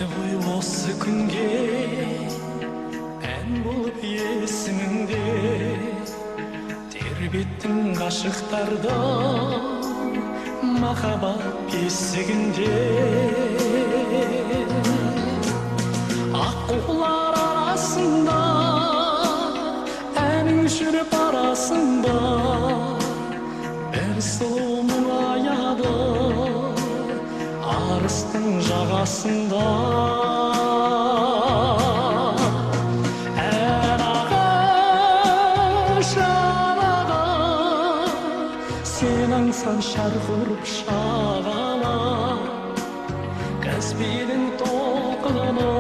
ғой осы күнге ән болып есіміңде тербеттің ғашықтарды махаббат бесігінде аққулар арасында әнің жүріп арасында бір сұлу мұңаяды арыстың жағасында әр ағаш араға сен аңсаң шарқ ұрып шағала Каспийдің толқыны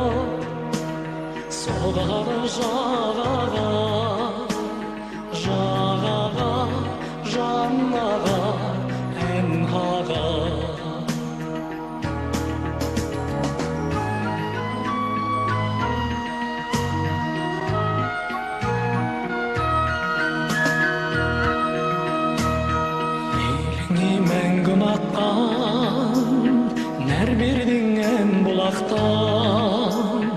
соғады жағаға жағаға жаннаға ән аға мәңгі ұнатқан нәр бердің ән бұлақтан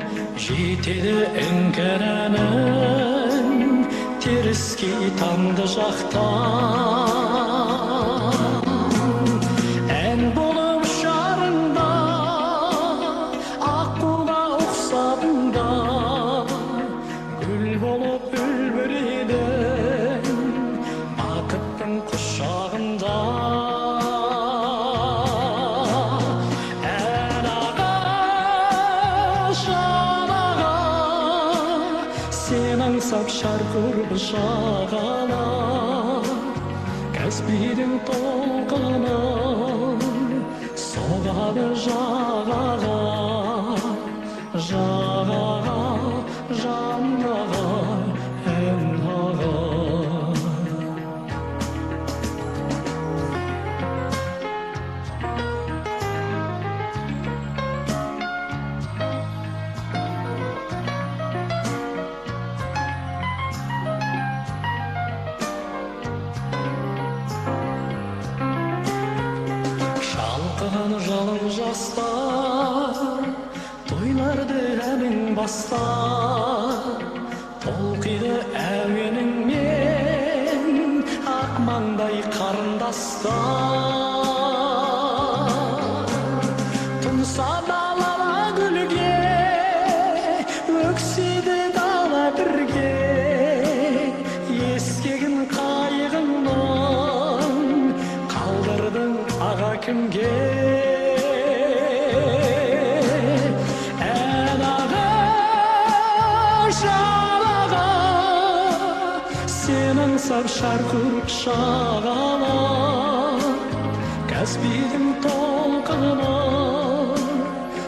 жетеді іңкәр әнің теріскей тамды жақтан ән болып шарында аққуға ұқсадың гүл болып үлбіредің бақыттың құшағында сен аңсап шарқ ұрып жағала Каспийдің толқыны соғады жағаға жағаға жаннаға ән аға шалқыған жалын жастар тойларды әнің бастар толқиды әуеніңмен ақ маңдай қарындастар тұнса далала гүлге өксиді дала бірге ескегін қайығыңнан қалдырдың аға кімге ән аға жалаға сен аңсап шарқ ұрып шағала Каспийдің толқыны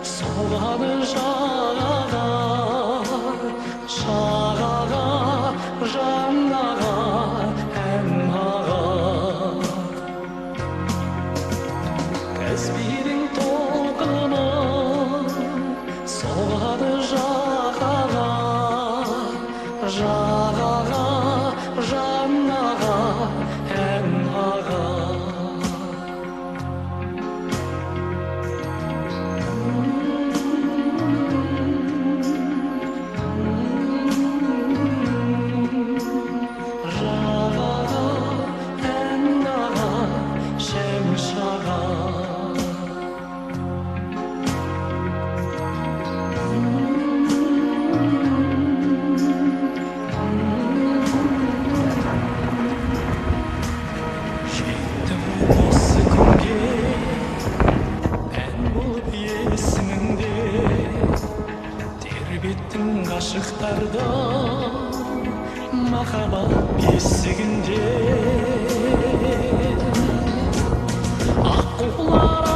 соғады жағаға жағаға жаннаға ән аға Каспийдің толқыны соғады жағаға жағаға жаннаға ән аға жағаға ән аға шәмшаға тербеттің ғашықтарды махаббат бесігінде аққулар